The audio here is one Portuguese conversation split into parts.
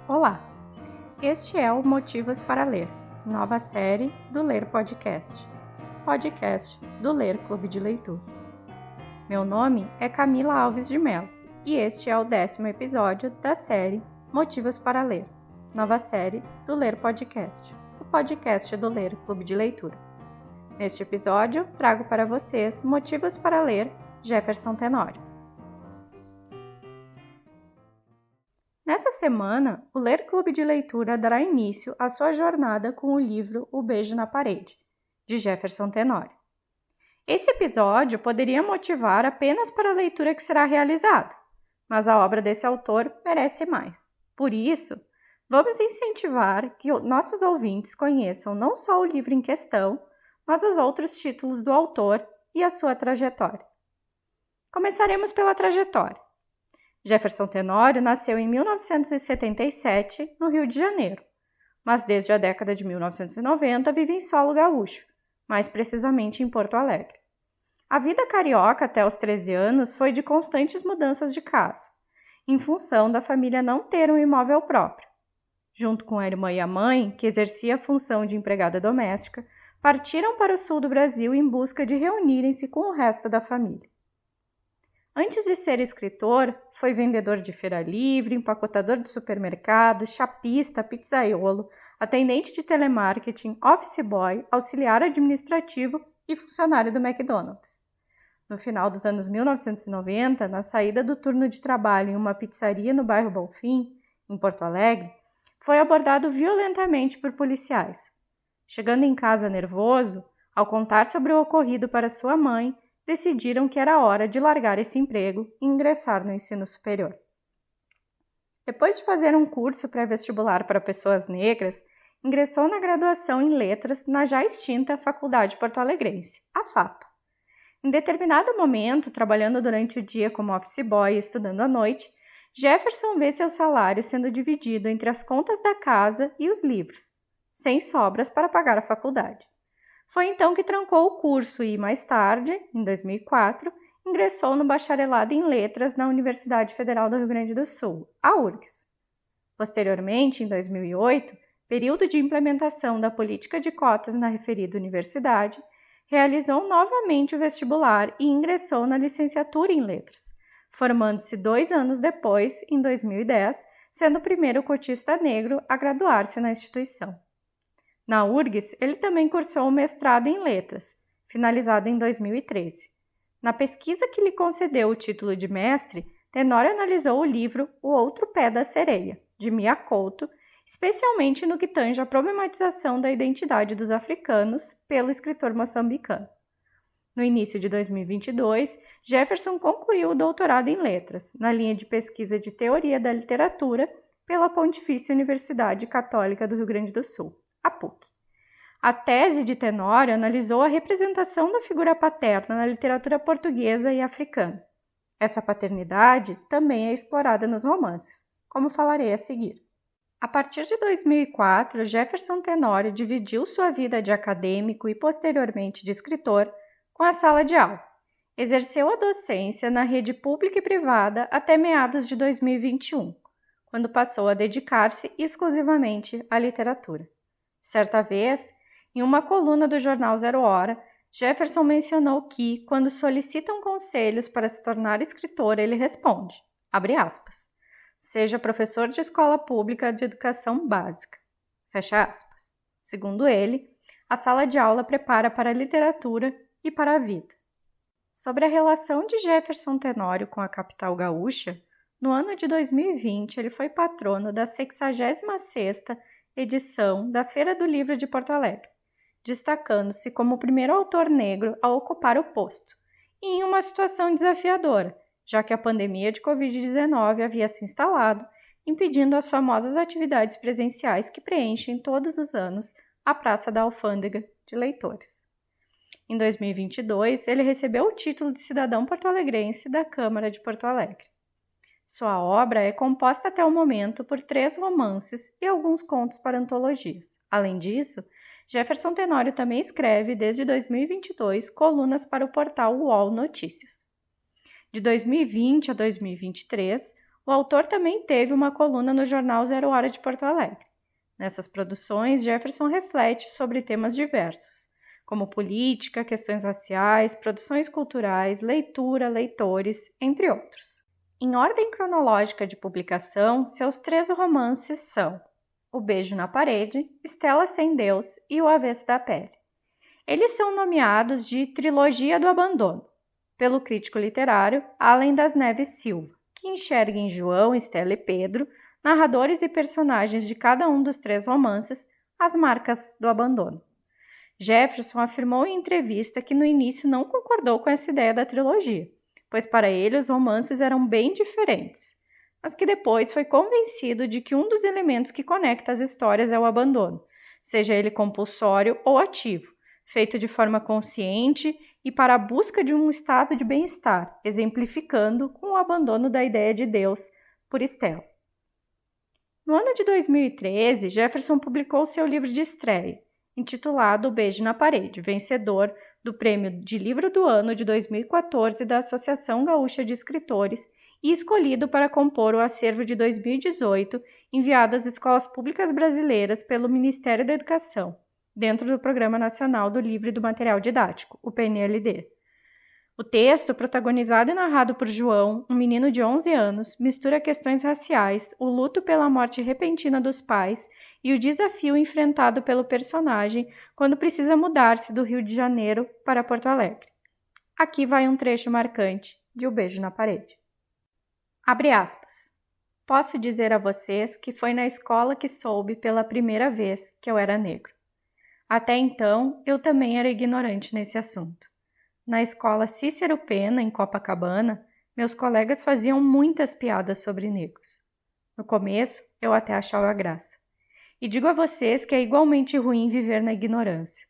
Olá, este é o Motivos para Ler, nova série do Ler Podcast do Ler Clube de Leitura. Meu nome é Camila Alves de Mello e este é o 10º episódio da série Motivos para Ler, nova série do Ler Podcast, o podcast do Ler Clube de Leitura. Neste episódio, trago para vocês Motivos para Ler Jefferson Tenório. Nessa semana, o Ler Clube de Leitura dará início à sua jornada com o livro O Beijo na Parede, de Jefferson Tenório. Esse episódio poderia motivar apenas para a leitura que será realizada, mas a obra desse autor merece mais. Por isso, vamos incentivar que nossos ouvintes conheçam não só o livro em questão, mas os outros títulos do autor e a sua trajetória. Começaremos pela trajetória. Jefferson Tenório nasceu em 1977, no Rio de Janeiro, mas desde a década de 1990 vive em solo gaúcho, mais precisamente em Porto Alegre. A vida carioca até os 13 anos foi de constantes mudanças de casa, em função da família não ter um imóvel próprio. Junto com a irmã e a mãe, que exercia a função de empregada doméstica, partiram para o sul do Brasil em busca de reunirem-se com o resto da família. Antes de ser escritor, foi vendedor de feira livre, empacotador de supermercado, chapista, pizzaiolo, atendente de telemarketing, office boy, auxiliar administrativo e funcionário do McDonald's. No final dos anos 1990, na saída do turno de trabalho em uma pizzaria no bairro Bonfim, em Porto Alegre, foi abordado violentamente por policiais. Chegando em casa nervoso, ao contar sobre o ocorrido para sua mãe, decidiram que era hora de largar esse emprego e ingressar no ensino superior. Depois de fazer um curso pré-vestibular para pessoas negras, ingressou na graduação em Letras na já extinta Faculdade Porto-Alegrense, a FAP. Em determinado momento, trabalhando durante o dia como office boy e estudando à noite, Jefferson vê seu salário sendo dividido entre as contas da casa e os livros, sem sobras para pagar a faculdade. Foi então que trancou o curso e, mais tarde, em 2004, ingressou no bacharelado em Letras na Universidade Federal do Rio Grande do Sul, a URGS. Posteriormente, em 2008, período de implementação da política de cotas na referida universidade, realizou novamente o vestibular e ingressou na licenciatura em Letras, formando-se 2 anos depois, em 2010, sendo o primeiro cotista negro a graduar-se na instituição. Na URGS, ele também cursou o mestrado em Letras, finalizado em 2013. Na pesquisa que lhe concedeu o título de mestre, Tenório analisou o livro O Outro Pé da Sereia, de Mia Couto, especialmente no que tange à problematização da identidade dos africanos pelo escritor moçambicano. No início de 2022, Jefferson concluiu o doutorado em Letras, na linha de pesquisa de Teoria da Literatura, pela Pontifícia Universidade Católica do Rio Grande do Sul, a PUC. A tese de Tenório analisou a representação da figura paterna na literatura portuguesa e africana. Essa paternidade também é explorada nos romances, como falarei a seguir. A partir de 2004, Jefferson Tenório dividiu sua vida de acadêmico e posteriormente de escritor com a sala de aula. Exerceu a docência na rede pública e privada até meados de 2021, quando passou a dedicar-se exclusivamente à literatura. Certa vez, em uma coluna do jornal Zero Hora, Jefferson mencionou que, quando solicitam conselhos para se tornar escritor, ele responde, abre aspas, seja professor de escola pública de educação básica, fecha aspas. Segundo ele, a sala de aula prepara para a literatura e para a vida. Sobre a relação de Jefferson Tenório com a capital gaúcha, no ano de 2020 ele foi patrono da 66ª edição da Feira do Livro de Porto Alegre, destacando-se como o primeiro autor negro a ocupar o posto, e em uma situação desafiadora, já que a pandemia de Covid-19 havia se instalado, impedindo as famosas atividades presenciais que preenchem todos os anos a Praça da Alfândega de Leitores. Em 2022, ele recebeu o título de cidadão porto-alegrense da Câmara de Porto Alegre. Sua obra é composta até o momento por 3 romances e alguns contos para antologias. Além disso, Jefferson Tenório também escreve, desde 2022, colunas para o portal UOL Notícias. De 2020 a 2023, o autor também teve uma coluna no jornal Zero Hora de Porto Alegre. Nessas produções, Jefferson reflete sobre temas diversos, como política, questões raciais, produções culturais, leitura, leitores, entre outros. Em ordem cronológica de publicação, seus 3 romances são O Beijo na Parede, Estela Sem Deus e O Avesso da Pele. Eles são nomeados de Trilogia do Abandono, pelo crítico literário Allen das Neves Silva, que enxerga em João, Estela e Pedro, narradores e personagens de cada um dos 3 romances, as marcas do abandono. Jefferson afirmou em entrevista que no início não concordou com essa ideia da trilogia, pois para ele os romances eram bem diferentes, mas que depois foi convencido de que um dos elementos que conecta as histórias é o abandono, seja ele compulsório ou ativo, feito de forma consciente e para a busca de um estado de bem-estar, exemplificando com o abandono da ideia de Deus por Estela. No ano de 2013, Jefferson publicou seu livro de estreia, intitulado O Beijo na Parede, vencedor do Prêmio de Livro do Ano de 2014 da Associação Gaúcha de Escritores e escolhido para compor o acervo de 2018 enviado às escolas públicas brasileiras pelo Ministério da Educação, dentro do Programa Nacional do Livro e do Material Didático, o PNLD. O texto, protagonizado e narrado por João, um menino de 11 anos, mistura questões raciais, o luto pela morte repentina dos pais e o desafio enfrentado pelo personagem quando precisa mudar-se do Rio de Janeiro para Porto Alegre. Aqui vai um trecho marcante de O Beijo na Parede. Abre aspas. Posso dizer a vocês que foi na escola que soube pela primeira vez que eu era negro. Até então, eu também era ignorante nesse assunto. Na escola Cícero Pena, em Copacabana, meus colegas faziam muitas piadas sobre negros. No começo, eu até achava graça. E digo a vocês que é igualmente ruim viver na ignorância.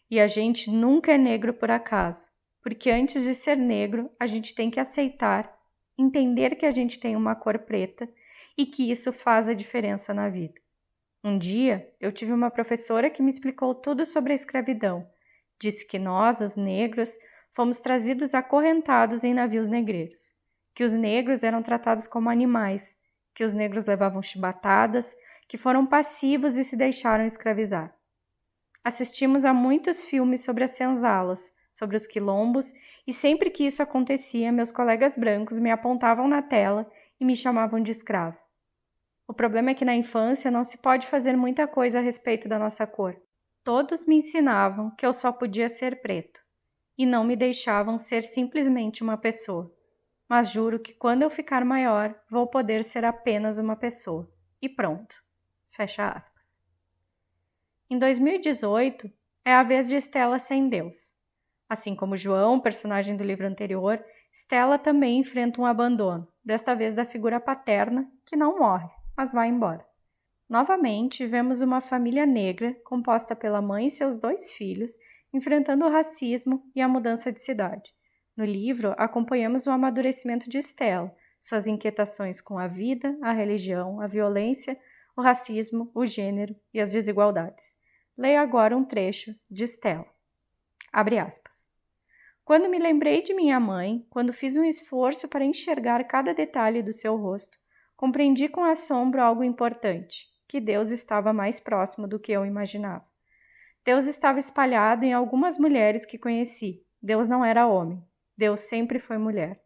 E a gente nunca é negro por acaso, porque antes de ser negro, a gente tem que aceitar, entender que a gente tem uma cor preta e que isso faz a diferença na vida. Um dia, eu tive uma professora que me explicou tudo sobre a escravidão. Disse que nós, os negros, fomos trazidos acorrentados em navios negreiros, que os negros eram tratados como animais, que os negros levavam chibatadas, que foram passivos e se deixaram escravizar. Assistimos a muitos filmes sobre as senzalas, sobre os quilombos, e sempre que isso acontecia, meus colegas brancos me apontavam na tela e me chamavam de escravo. O problema é que na infância não se pode fazer muita coisa a respeito da nossa cor. Todos me ensinavam que eu só podia ser preto, e não me deixavam ser simplesmente uma pessoa. Mas juro que quando eu ficar maior, vou poder ser apenas uma pessoa. E pronto. Fecha aspas. Em 2018, é a vez de Estela Sem Deus. Assim como João, personagem do livro anterior, Estela também enfrenta um abandono, desta vez da figura paterna, que não morre, mas vai embora. Novamente, vemos uma família negra composta pela mãe e seus 2 filhos, enfrentando o racismo e a mudança de cidade. No livro, acompanhamos o amadurecimento de Estela, suas inquietações com a vida, a religião, a violência, o racismo, o gênero e as desigualdades. Leio agora um trecho de Estela. Abre aspas. Quando me lembrei de minha mãe, quando fiz um esforço para enxergar cada detalhe do seu rosto, compreendi com assombro algo importante, que Deus estava mais próximo do que eu imaginava. Deus estava espalhado em algumas mulheres que conheci. Deus não era homem. Deus sempre foi mulher.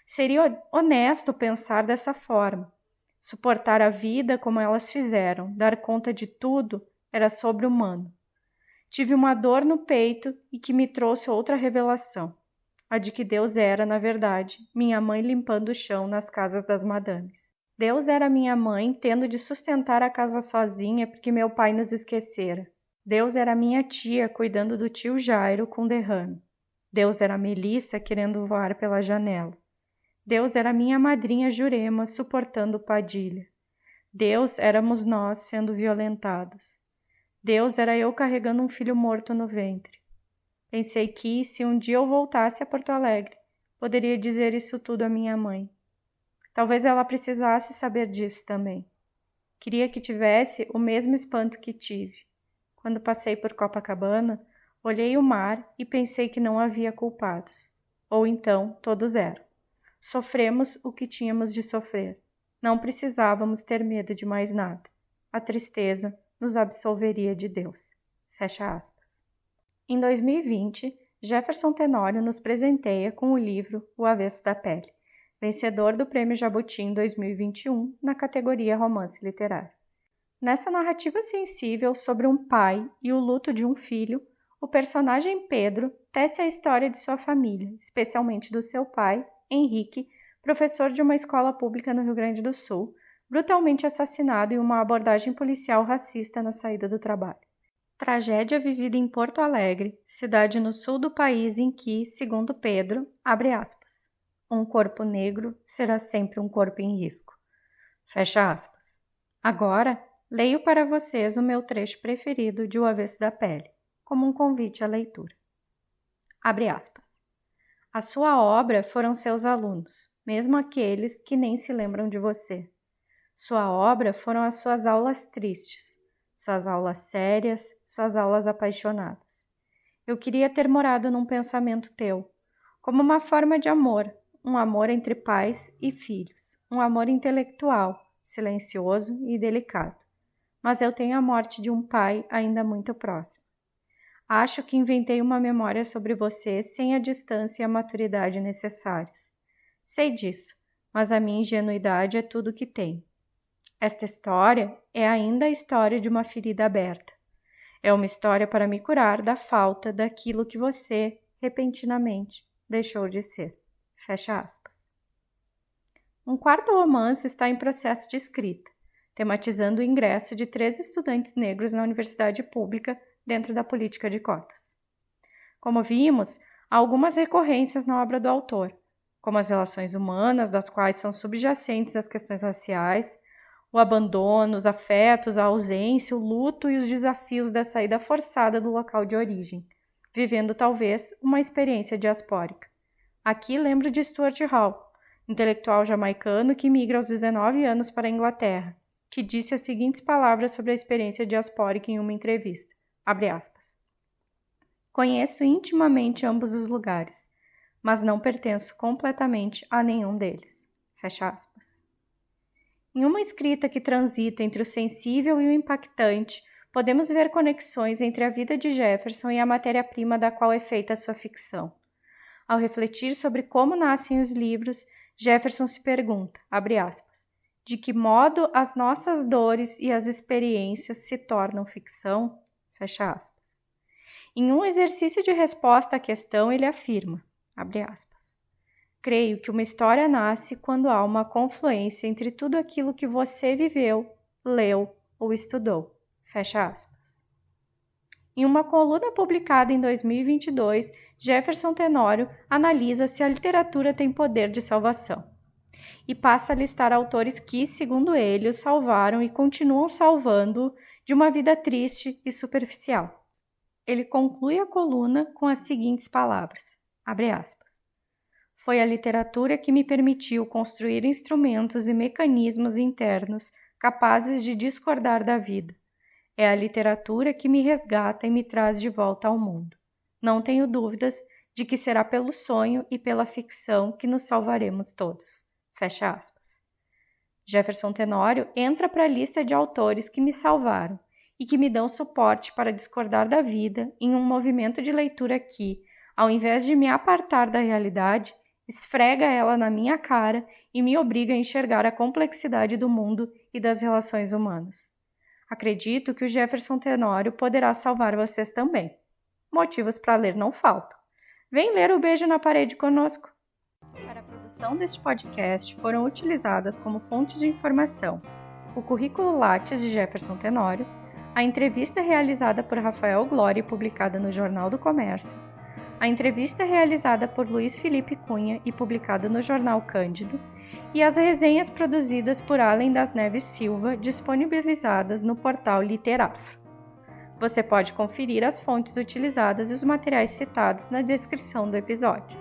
Seria honesto pensar dessa forma. Suportar a vida como elas fizeram, dar conta de tudo, era sobre-humano. Tive uma dor no peito e que me trouxe outra revelação. A de que Deus era, na verdade, minha mãe limpando o chão nas casas das madames. Deus era minha mãe tendo de sustentar a casa sozinha porque meu pai nos esquecera. Deus era minha tia cuidando do tio Jairo com derrame. Deus era Melissa querendo voar pela janela. Deus era minha madrinha Jurema suportando Padilha. Deus éramos nós sendo violentados. Deus era eu carregando um filho morto no ventre. Pensei que, se um dia eu voltasse a Porto Alegre, poderia dizer isso tudo à minha mãe. Talvez ela precisasse saber disso também. Queria que tivesse o mesmo espanto que tive. Quando passei por Copacabana, olhei o mar e pensei que não havia culpados. Ou então, todos eram. Sofremos o que tínhamos de sofrer. Não precisávamos ter medo de mais nada. A tristeza nos absolveria de Deus. Fecha aspas. Em 2020, Jefferson Tenório nos presenteia com o livro O Avesso da Pele, vencedor do Prêmio Jabuti em 2021 na categoria Romance Literário. Nessa narrativa sensível sobre um pai e o luto de um filho, o personagem Pedro tece a história de sua família, especialmente do seu pai, Henrique, professor de uma escola pública no Rio Grande do Sul, brutalmente assassinado em uma abordagem policial racista na saída do trabalho. Tragédia vivida em Porto Alegre, cidade no sul do país em que, segundo Pedro, abre aspas, um corpo negro será sempre um corpo em risco. Fecha aspas. Agora, leio para vocês o meu trecho preferido de O Avesso da Pele, como um convite à leitura. Abre aspas. A sua obra foram seus alunos, mesmo aqueles que nem se lembram de você. Sua obra foram as suas aulas tristes, suas aulas sérias, suas aulas apaixonadas. Eu queria ter morado num pensamento teu, como uma forma de amor, um amor entre pais e filhos, um amor intelectual, silencioso e delicado. Mas eu tenho a morte de um pai ainda muito próximo. Acho que inventei uma memória sobre você sem a distância e a maturidade necessárias. Sei disso, mas a minha ingenuidade é tudo que tenho. Esta história é ainda a história de uma ferida aberta. É uma história para me curar da falta daquilo que você, repentinamente, deixou de ser. Fecha aspas. Um quarto romance está em processo de escrita, tematizando o ingresso de 3 estudantes negros na universidade pública dentro da política de cotas. Como vimos, há algumas recorrências na obra do autor, como as relações humanas, das quais são subjacentes as questões raciais, o abandono, os afetos, a ausência, o luto e os desafios da saída forçada do local de origem, vivendo talvez uma experiência diaspórica. Aqui lembro de Stuart Hall, intelectual jamaicano que migra aos 19 anos para a Inglaterra, que disse as seguintes palavras sobre a experiência diaspórica em uma entrevista, abre aspas. Conheço intimamente ambos os lugares, mas não pertenço completamente a nenhum deles. Fecha aspas. Em uma escrita que transita entre o sensível e o impactante, podemos ver conexões entre a vida de Jefferson e a matéria-prima da qual é feita a sua ficção. Ao refletir sobre como nascem os livros, Jefferson se pergunta, abre aspas, de que modo as nossas dores e as experiências se tornam ficção? Fecha aspas. Em um exercício de resposta à questão, ele afirma, abre aspas, creio que uma história nasce quando há uma confluência entre tudo aquilo que você viveu, leu ou estudou. Fecha aspas. Em uma coluna publicada em 2022, Jefferson Tenório analisa se a literatura tem poder de salvação e passa a listar autores que, segundo ele, o salvaram e continuam salvando de uma vida triste e superficial. Ele conclui a coluna com as seguintes palavras, abre aspas. Foi a literatura que me permitiu construir instrumentos e mecanismos internos capazes de discordar da vida. É a literatura que me resgata e me traz de volta ao mundo. Não tenho dúvidas de que será pelo sonho e pela ficção que nos salvaremos todos. Fecha aspas. Jefferson Tenório entra para a lista de autores que me salvaram e que me dão suporte para discordar da vida em um movimento de leitura que, ao invés de me apartar da realidade, esfrega ela na minha cara e me obriga a enxergar a complexidade do mundo e das relações humanas. Acredito que o Jefferson Tenório poderá salvar vocês também. Motivos para ler não faltam. Vem ler O Beijo na Parede conosco. Para a produção deste podcast foram utilizadas como fontes de informação o currículo Lattes de Jefferson Tenório, a entrevista realizada por Rafael Glória e publicada no Jornal do Comércio, a entrevista realizada por Luiz Felipe Cunha e publicada no Jornal Cândido, e as resenhas produzidas por Allen das Neves Silva, disponibilizadas no portal Literafro. Você pode conferir as fontes utilizadas e os materiais citados na descrição do episódio.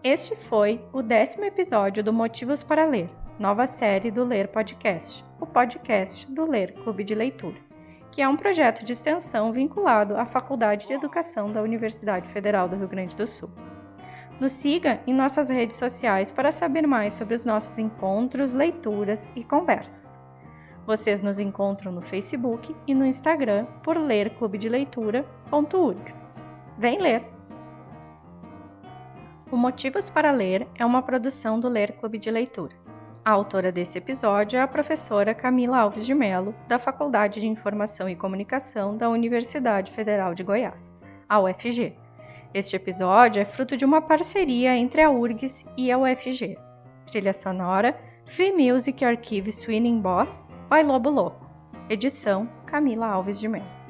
Este foi o 10º episódio do Motivos para Ler, nova série do Ler Podcast, o podcast do Ler Clube de Leitura, que é um projeto de extensão vinculado à Faculdade de Educação da Universidade Federal do Rio Grande do Sul. Nos siga em nossas redes sociais para saber mais sobre os nossos encontros, leituras e conversas. Vocês nos encontram no Facebook e no Instagram por lerclubedeleitura.urgs. Vem ler! O Motivos para Ler é uma produção do Ler Clube de Leitura. A autora desse episódio é a professora Camila Alves de Mello, da Faculdade de Informação e Comunicação da Universidade Federal de Goiás, a UFG. Este episódio é fruto de uma parceria entre a URGS e a UFG. Trilha sonora, Free Music Archive Swinging Boss, by Lobo Louco. Edição, Camila Alves de Mello.